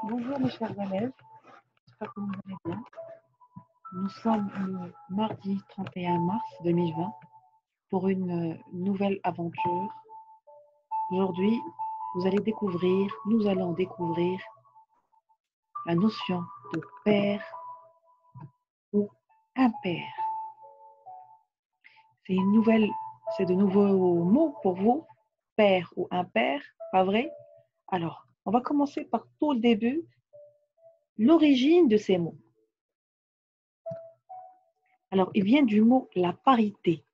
Bonjour mes chers élèves, j'espère que vous allez bien. Nous sommes le mardi 31 mars 2020 pour une nouvelle aventure. Aujourd'hui, nous allons découvrir la notion de père ou impair. C'est de nouveaux mots pour vous, père ou impair, pas vrai? Alors, on va commencer par tout le début, l'origine de ces mots. Alors, il vient du mot la parité,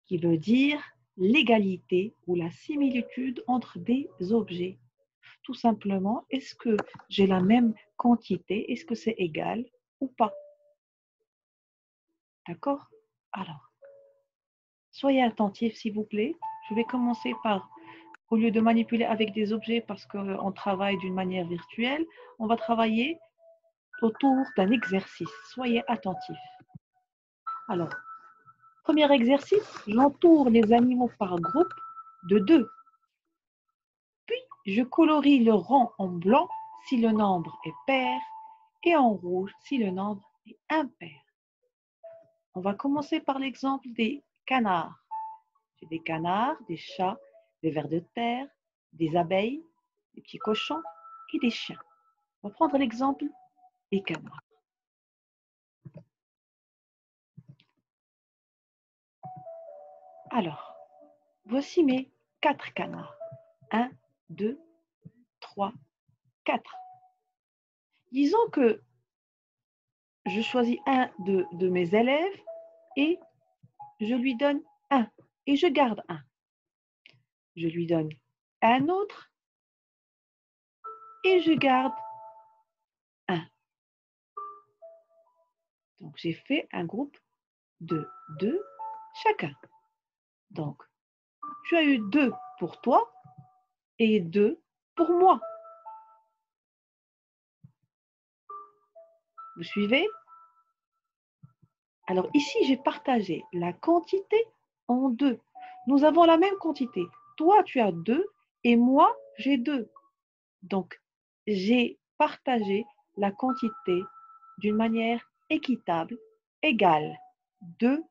qui veut dire l'égalité ou la similitude entre des objets. Tout simplement, est-ce que j'ai la même quantité? Est-ce que c'est égal ou pas? D'accord? Alors, soyez attentifs s'il vous plaît. Je vais commencer par, au lieu de manipuler avec des objets parce qu'on travaille d'une manière virtuelle, on va travailler autour d'un exercice. Soyez attentifs. Alors, premier exercice, j'entoure les animaux par groupe de 2. Je colorie le rang en blanc si le nombre est pair et en rouge si le nombre est impair. On va commencer par l'exemple des canards. J'ai des canards, des chats, des vers de terre, des abeilles, des petits cochons et des chiens. On va prendre l'exemple des canards. Alors, voici mes 4 canards. 1, 2, 3, 4. Disons que je choisis un de mes élèves et je lui donne 1 et je garde 1. Je lui donne un autre et je garde 1. Donc, j'ai fait un groupe de 2 chacun. Donc, tu as eu 2 pour toi et 2 pour moi. Vous suivez? Alors ici, j'ai partagé la quantité en 2. Nous avons la même quantité. Toi, tu as 2 et moi, j'ai 2. Donc, j'ai partagé la quantité d'une manière équitable, égale. 2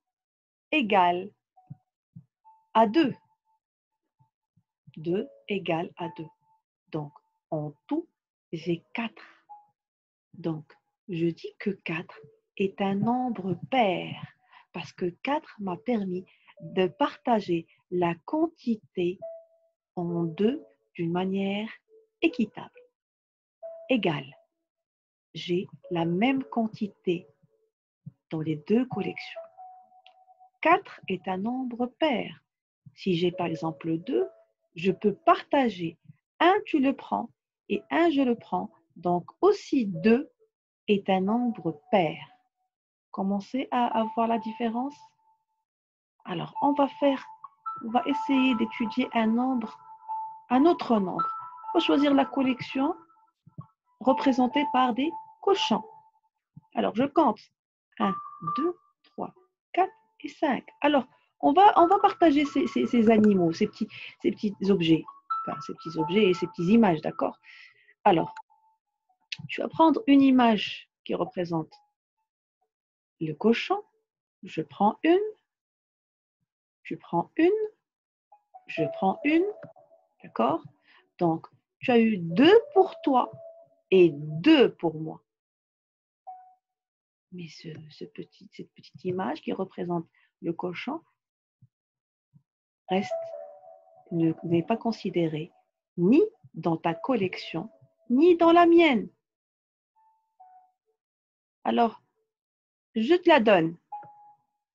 égale à 2. 2 égale à 2. Donc, en tout, j'ai 4. Donc, je dis que 4 est un nombre pair parce que 4 m'a permis de partager la quantité en 2 d'une manière équitable, égale. J'ai la même quantité dans les 2 collections. 4 est un nombre pair. Si j'ai par exemple 2, je peux partager. 1, tu le prends et 1, je le prends. Donc aussi 2 est un nombre pair. Commencez à voir la différence? Alors, on va essayer d'étudier un autre nombre. On va choisir la collection représentée par des cochons. Alors, je compte. 1, 2, 3, 4 et 5. Alors, on va partager ces animaux, ces petits objets. Enfin, ces petits objets et ces petites images, d'accord? Alors, tu vas prendre une image qui représente le cochon. Je prends une. Tu prends une. Je prends une. D'accord? Donc, tu as eu 2 pour toi et 2 pour moi. Mais cette petite image qui représente le cochon n'est pas considérée ni dans ta collection, ni dans la mienne. Alors, je te la donne.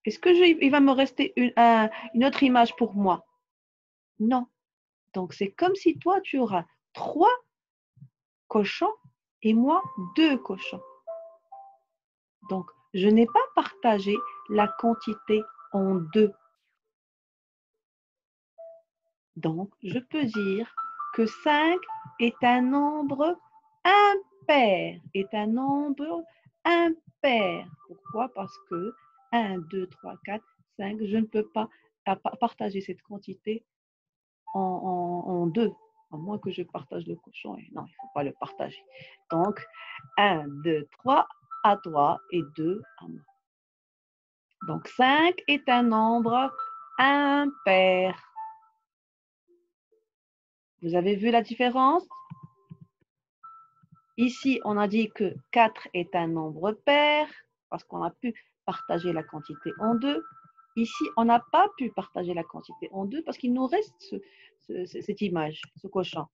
Est-ce qu'il va me rester une autre image pour moi? Non. Donc, c'est comme si toi, tu auras 3 cochons et moi 2 cochons. Donc, je n'ai pas partagé la quantité en 2. Donc, je peux dire que 5 est un nombre impair. Pourquoi? Parce que 1, 2, 3, 4, 5, je ne peux pas partager cette quantité en 2. À moins que je partage le cochon. Non, il ne faut pas le partager. Donc, 1, 2, 3 à toi et 2 à moi. Donc, 5 est un nombre impair. Vous avez vu la différence? Ici, on a dit que 4 est un nombre pair parce qu'on a pu partager la quantité en deux. Ici, on n'a pas pu partager la quantité en deux parce qu'il nous reste cette image, ce cochon.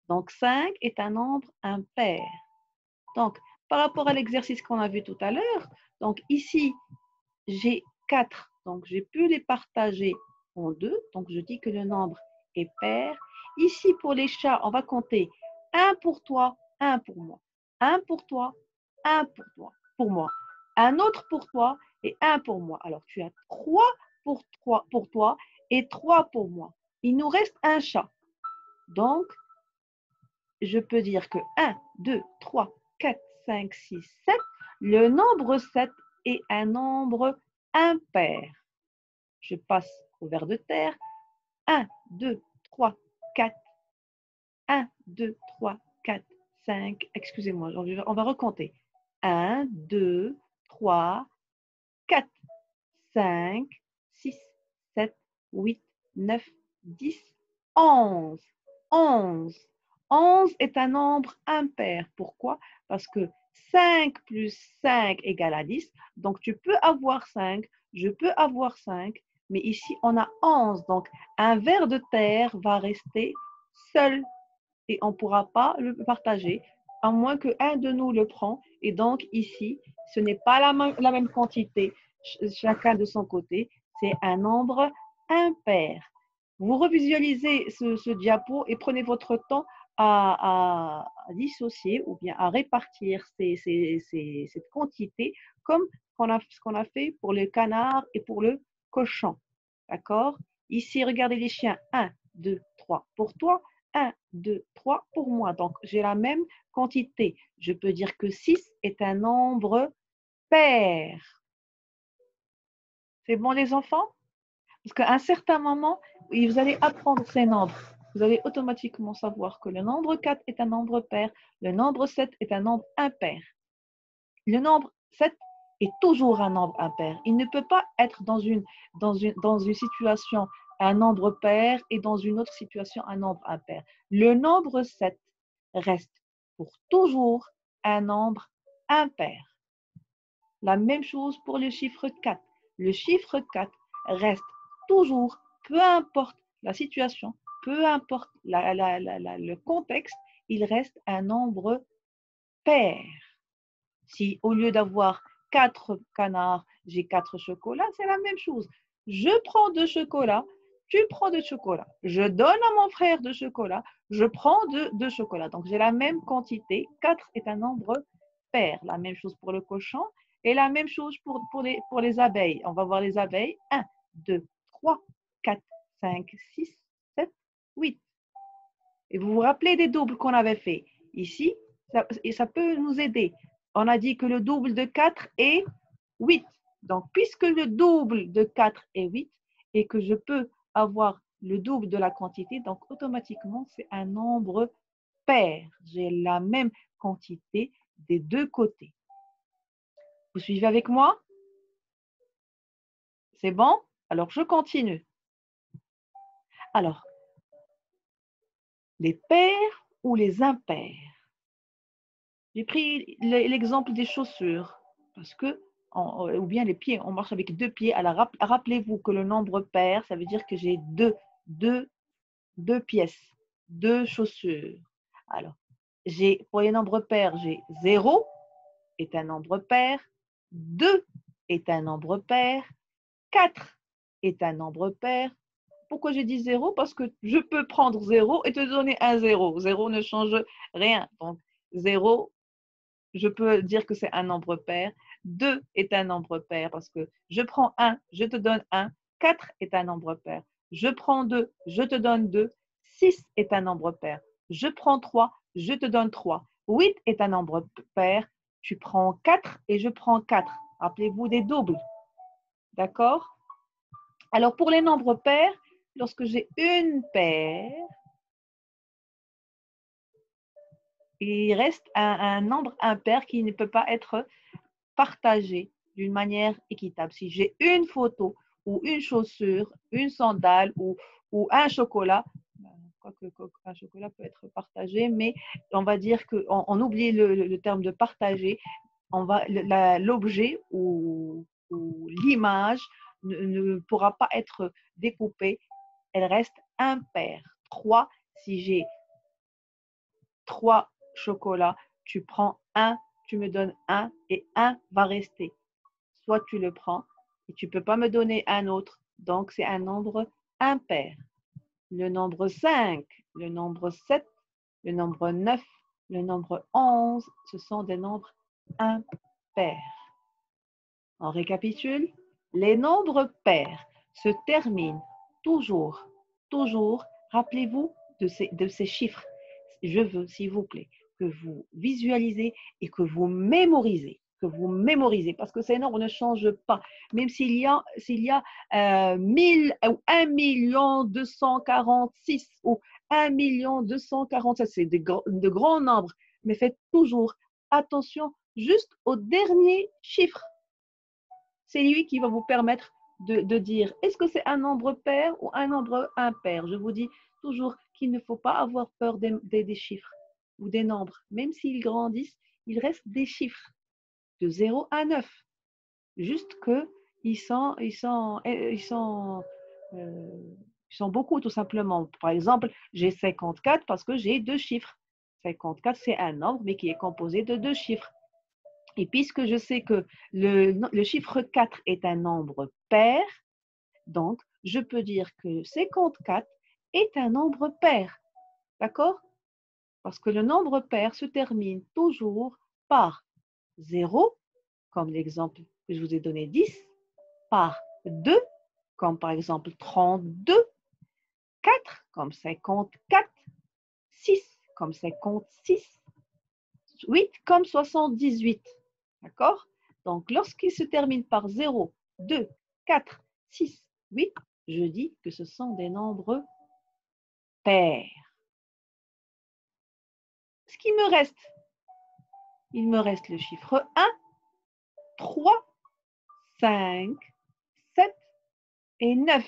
Donc, 5 est un nombre impair. Donc, par rapport à l'exercice qu'on a vu tout à l'heure, donc ici, j'ai 4. Donc, j'ai pu les partager en deux. Donc, je dis que le nombre est pair. Ici, pour les chats, on va compter 1 pour toi, 1 pour moi. 1 pour toi, 1 pour moi. Un autre pour toi et 1 pour moi. Alors, tu as 3 pour toi et 3 pour moi. Il nous reste un chat. Donc, je peux dire que 1, 2, 3, 4, 5, 6, 7. Le nombre 7 est un nombre impair. Je passe au ver de terre. 1, 2, 3, 4. 1, 2, 3, 4, 5. Excusez-moi, on va recompter. 1, 2, 3, 4, 5, 6, 7, 8, 9, 10, 11. 11. 11 est un nombre impair. Pourquoi? Parce que 5 plus 5 égale à 10. Donc, tu peux avoir 5, je peux avoir 5, mais ici, on a 11. Donc, un ver de terre va rester seul et on ne pourra pas le partager, à moins qu'un de nous le prend. Et donc, ici, ce n'est pas la même quantité, chacun de son côté. C'est un nombre impair. Vous revisualisez ce diapo et prenez votre temps à dissocier ou bien à répartir cette quantité comme ce qu'on a fait pour le canard et pour le cochon. D'accord? Ici, regardez les chiens. 1, 2, 3 pour toi. 1, 2, 3 pour moi. Donc, j'ai la même quantité. Je peux dire que 6 est un nombre pair. C'est bon, les enfants? Parce qu'à un certain moment, vous allez apprendre ces nombres. Vous allez automatiquement savoir que le nombre 4 est un nombre pair, le nombre 7 est un nombre impair. Le nombre 7 est toujours un nombre impair. Il ne peut pas être dans une situation un nombre pair et dans une autre situation un nombre impair. Le nombre 7 reste pour toujours un nombre impair. La même chose pour le chiffre 4. Le chiffre 4 reste toujours, peu importe la situation, peu importe le contexte, il reste un nombre pair. Si au lieu d'avoir 4 canards, j'ai 4 chocolats, c'est la même chose. Je prends 2 chocolats, tu prends 2 chocolats. Je donne à mon frère 2 chocolats, je prends 2 chocolats. Donc, j'ai la même quantité. 4 est un nombre pair. La même chose pour le cochon et la même chose pour les abeilles. On va voir les abeilles. 1, 2, 3, 4, 5, 6, 7, 8. Et vous vous rappelez des doubles qu'on avait fait ici, ça peut nous aider. On a dit que le double de 4 est 8. Donc, puisque le double de 4 est 8 et que je peux avoir le double de la quantité, donc automatiquement, c'est un nombre pair. J'ai la même quantité des deux côtés. Vous suivez avec moi? C'est bon? Alors, je continue. Alors, les pairs ou les impairs? J'ai pris l'exemple des chaussures parce que, ou bien les pieds, on marche avec 2 pieds. Alors, rappelez-vous que le nombre pair, ça veut dire que j'ai deux pièces, 2 chaussures. Alors, pour les nombres pairs, j'ai 0 est un nombre pair, 2 est un nombre pair, 4 est un nombre pair. Pourquoi j'ai dit 0? Parce que je peux prendre 0 et te donner un 0. 0 ne change rien. Donc, 0, je peux dire que c'est un nombre pair. 2 est un nombre pair parce que je prends 1, je te donne 1. 4 est un nombre pair. Je prends 2, je te donne 2. 6 est un nombre pair. Je prends 3, je te donne 3. 8 est un nombre pair. Tu prends 4 et je prends 4. Rappelez-vous des doubles. D'accord? Alors, pour les nombres pairs, lorsque j'ai une paire, il reste un nombre impair qui ne peut pas être partagé d'une manière équitable. Si j'ai une photo ou une chaussure, une sandale ou un chocolat, quoique un chocolat peut être partagé, mais on va dire qu'on oublie le terme de partager. L'objet ou l'image ne pourra pas être découpée. Elle reste impaire. 3, si j'ai 3 chocolats, tu prends un, tu me donnes un et un va rester. Soit tu le prends et tu ne peux pas me donner un autre. Donc, c'est un nombre impair. Le nombre 5, le nombre 7, le nombre 9, le nombre 11, ce sont des nombres impairs. On récapitule. Les nombres pairs se terminent toujours, rappelez-vous de ces chiffres. Je veux, s'il vous plaît, que vous visualisez et que vous mémorisez. Parce que ces nombres ne changent pas. Même s'il y a 1000 ou 1 246 ou 1 247, c'est de grands nombres, mais faites toujours attention juste au dernier chiffre. C'est lui qui va vous permettre de dire est-ce que c'est un nombre pair ou un nombre impair. Je vous dis toujours qu'il ne faut pas avoir peur des chiffres ou des nombres. Même s'ils grandissent, il reste des chiffres de 0 à 9. Juste qu'ils sont beaucoup tout simplement. Par exemple, j'ai 54 parce que j'ai 2 chiffres. 54, c'est un nombre, mais qui est composé de 2 chiffres. Et puisque je sais que le chiffre 4 est un nombre pair, donc je peux dire que 54 est un nombre pair. D'accord? Parce que le nombre pair se termine toujours par 0, comme l'exemple que je vous ai donné 10, par 2, comme par exemple 32, 4 comme 54, 6 comme 56, 8 comme 78. D'accord? Donc, lorsqu'il se termine par 0, 2, 4, 6, 8, je dis que ce sont des nombres pairs. Ce qui me reste, il me reste le chiffre 1, 3, 5, 7 et 9.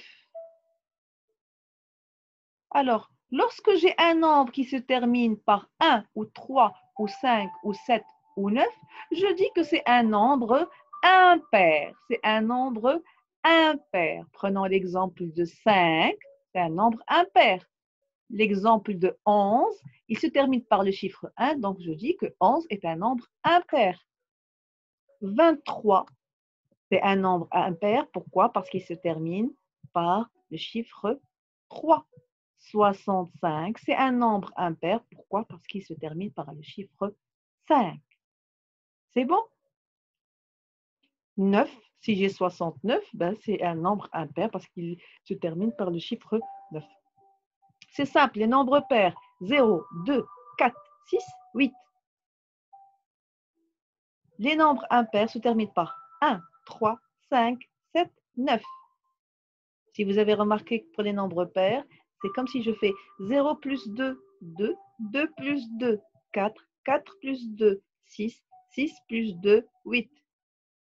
Alors, lorsque j'ai un nombre qui se termine par 1 ou 3 ou 5 ou 7 ou 9, je dis que c'est un nombre impair. C'est un nombre impair. Prenons l'exemple de 5, c'est un nombre impair. L'exemple de 11, il se termine par le chiffre 1, donc je dis que 11 est un nombre impair. 23, c'est un nombre impair. Pourquoi? Parce qu'il se termine par le chiffre 3. 65, c'est un nombre impair. Pourquoi? Parce qu'il se termine par le chiffre 5. C'est bon? 9, si j'ai 69, ben c'est un nombre impair parce qu'il se termine par le chiffre 9. C'est simple, les nombres pairs, 0, 2, 4, 6, 8. Les nombres impairs se terminent par 1, 3, 5, 7, 9. Si vous avez remarqué que pour les nombres pairs, c'est comme si je fais 0 plus 2, 2, 2 plus 2, 4, 4 plus 2, 6, 6 plus 2, 8.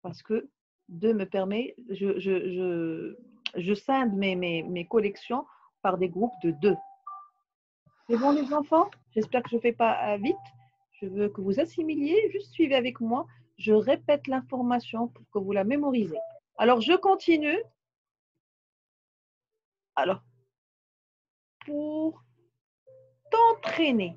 Parce que 2 me permet, je scinde mes collections par des groupes de 2. C'est bon les enfants? J'espère que je ne fais pas vite. Je veux que vous assimiliez, juste suivez avec moi. Je répète l'information pour que vous la mémorisez. Alors, je continue. Alors, pour t'entraîner,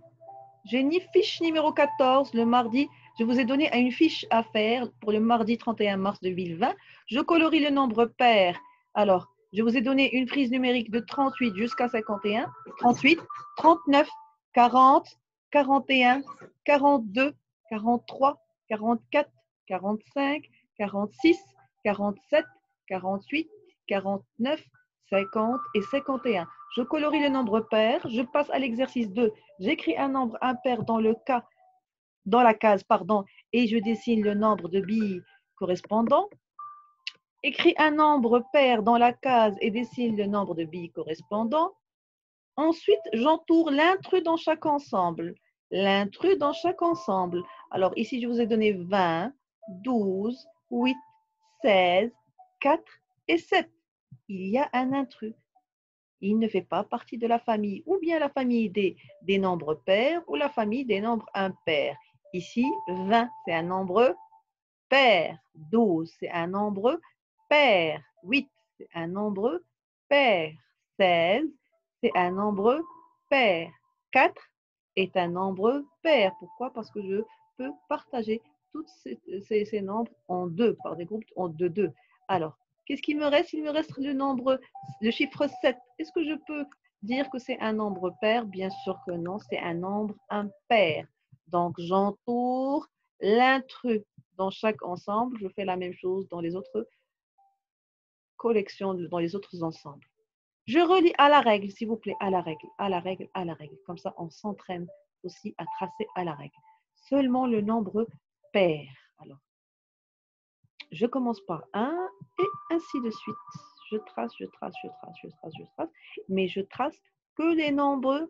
j'ai une fiche numéro 14 le mardi. Je vous ai donné une fiche à faire pour le mardi 31 mars 2020. Je colorie le nombre pair. Alors, je vous ai donné une frise numérique de 38 jusqu'à 51, 38, 39, 40, 41, 42, 43, 44, 45, 46, 47, 48, 49, 50 et 51. Je colorie le nombre pair. Je passe à l'exercice 2. J'écris un nombre impair dans la case, et je dessine le nombre de billes correspondant. Écris un nombre pair dans la case et dessine le nombre de billes correspondant. Ensuite, j'entoure l'intrus dans chaque ensemble. l'intrus dans chaque ensemble. Alors ici, je vous ai donné 20, 12, 8, 16, 4 et 7. Il y a un intrus. Il ne fait pas partie de la famille, ou bien la famille des nombres pairs ou la famille des nombres impairs. Ici, 20, c'est un nombre pair. 12, c'est un nombre pair. 8, c'est un nombre pair. 16, c'est un nombre pair. 4 est un nombre pair. Pourquoi? Parce que je peux partager tous ces nombres en deux, par des groupes de 2. Alors, qu'est-ce qu'il me reste? Il me reste le chiffre 7. Est-ce que je peux dire que c'est un nombre pair? Bien sûr que non, c'est un nombre impair. Donc, j'entoure l'intrus dans chaque ensemble. Je fais la même chose dans les autres collections, dans les autres ensembles. Je relis à la règle, s'il vous plaît, à la règle, à la règle, à la règle. Comme ça, on s'entraîne aussi à tracer à la règle. Seulement le nombre pair. Alors, je commence par 1 et ainsi de suite. Je trace, je trace, je trace, je trace, je trace. Mais je trace que les nombres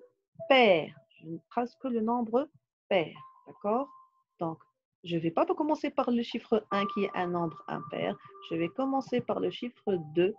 pairs. Je ne trace que le nombre pair. D'accord? Donc, je ne vais pas commencer par le chiffre 1 qui est un nombre impair. Je vais commencer par le chiffre 2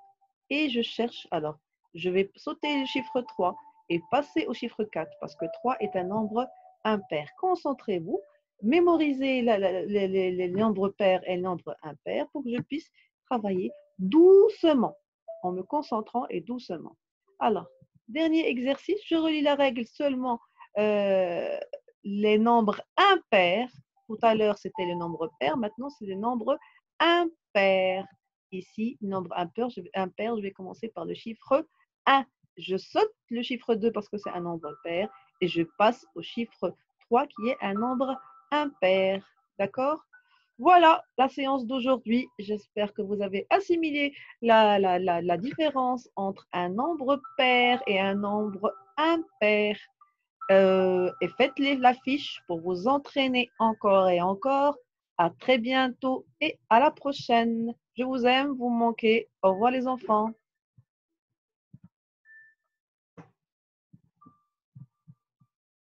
et je cherche. Alors, je vais sauter le chiffre 3 et passer au chiffre 4 parce que 3 est un nombre impair. Concentrez-vous. Mémoriser les nombres pairs et les nombres impairs pour que je puisse travailler doucement, en me concentrant et doucement. Alors, dernier exercice, je relis la règle seulement les nombres impairs. Tout à l'heure, c'était le nombre pair, maintenant, c'est le nombre impair. Ici, nombre impair, je vais commencer par le chiffre 1. Je saute le chiffre 2 parce que c'est un nombre pair et je passe au chiffre 3 qui est un nombre impair. D'accord? Voilà la séance d'aujourd'hui. J'espère que vous avez assimilé la différence entre un nombre pair et un nombre impair. Et faites-les la fiche pour vous entraîner encore et encore. À très bientôt et à la prochaine. Je vous aime, vous me manquez. Au revoir les enfants.